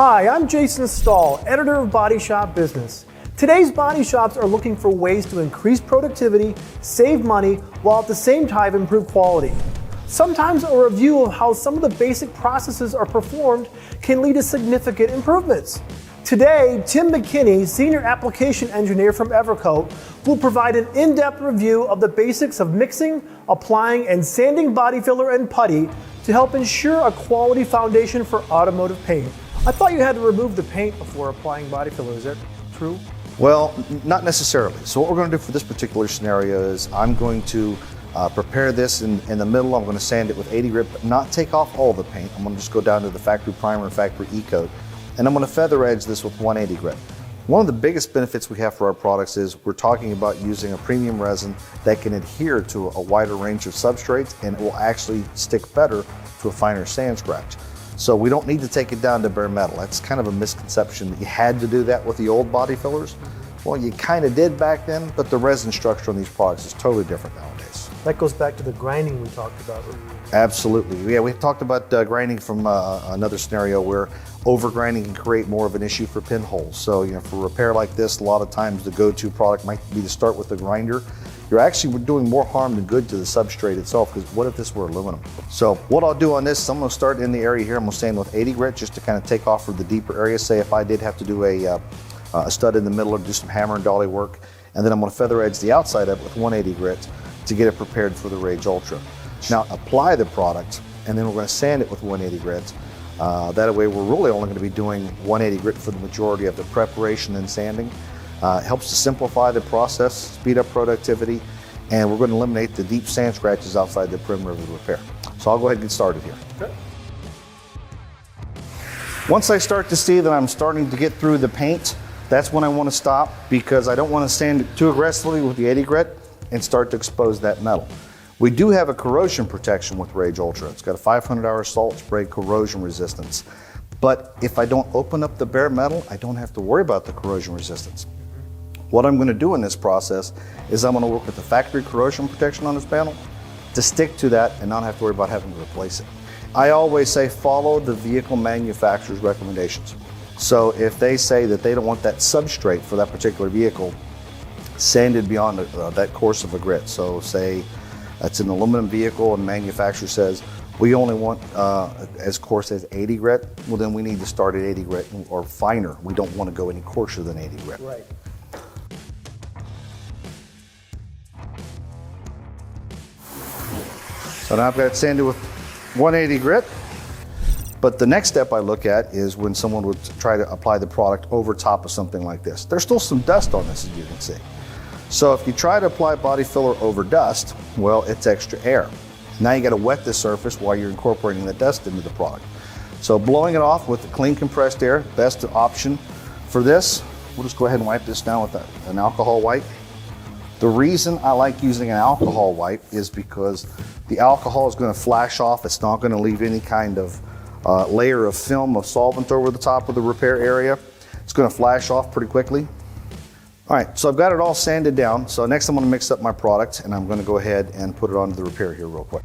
Hi, I'm Jason Stahl, editor of BodyShop Business. Today's body shops are looking for ways to increase productivity, save money, while at the same time improve quality. Sometimes a review of how some of the basic processes are performed can lead to significant improvements. Today, Tim McKenney, Senior Application Engineer from EVERCOAT, will provide an in-depth review of the basics of mixing, applying, and sanding body filler and putty to help ensure a quality foundation for automotive paint. I thought you had to remove the paint before applying body filler. Is that true? Well, not necessarily. So what we're going to do for this particular scenario is I'm going to prepare this in the middle. I'm going to sand it with 80 grit, but not take off all the paint. I'm going to just go down to the factory primer and factory e-coat, and I'm going to feather edge this with 180 grit. One of the biggest benefits we have for our products is we're talking about using a premium resin that can adhere to a wider range of substrates, and it will actually stick better to a finer sand scratch. So we don't need to take it down to bare metal. That's kind of a misconception that you had to do that with the old body fillers. Well, you kind of did back then, but the resin structure on these products is totally different nowadays. That goes back to the grinding we talked about earlier. Absolutely. Yeah, we talked about grinding from another scenario where over grinding can create more of an issue for pinholes. So, for repair like this, a lot of times the go-to product might be to start with the grinder. You're actually doing more harm than good to the substrate itself, because what if this were aluminum? So what I'll do on this is I'm going to start in the area here. I'm going to sand with 80 grit just to kind of take off for the deeper areas. Say if I did have to do a stud in the middle or do some hammer and dolly work, and then I'm going to feather edge the outside of it with 180 grit to get it prepared for the Rage Ultra. Now apply the product, and then we're going to sand it with 180 grit. That way we're really only going to be doing 180 grit for the majority of the preparation and sanding. It helps to simplify the process, speed up productivity, and we're going to eliminate the deep sand scratches outside the perimeter of the repair. So I'll go ahead and get started here. Okay. Once I start to see that I'm starting to get through the paint, that's when I want to stop, because I don't want to sand it too aggressively with the 80 grit and start to expose that metal. We do have a corrosion protection with Rage Ultra. It's got a 500-hour salt spray corrosion resistance. But if I don't open up the bare metal, I don't have to worry about the corrosion resistance. What I'm going to do in this process is I'm going to work with the factory corrosion protection on this panel to stick to that and not have to worry about having to replace it. I always say follow the vehicle manufacturer's recommendations. So if they say that they don't want that substrate for that particular vehicle sanded beyond that coarse of a grit, so say it's an aluminum vehicle and the manufacturer says we only want as coarse as 80 grit, well then we need to start at 80 grit or finer. We don't want to go any coarser than 80 grit. Right. So now I've got it sanded with 180 grit. But the next step I look at is when someone would try to apply the product over top of something like this. There's still some dust on this, as you can see. So if you try to apply body filler over dust, well, it's extra air. Now you got to wet the surface while you're incorporating the dust into the product. So blowing it off with the clean compressed air, best option for this. We'll just go ahead and wipe this down with an alcohol wipe. The reason I like using an alcohol wipe is because the alcohol is going to flash off. It's not going to leave any kind of layer of film of solvent over the top of the repair area. It's going to flash off pretty quickly. All right, so I've got it all sanded down. So next I'm going to mix up my product, and I'm going to go ahead and put it onto the repair here real quick.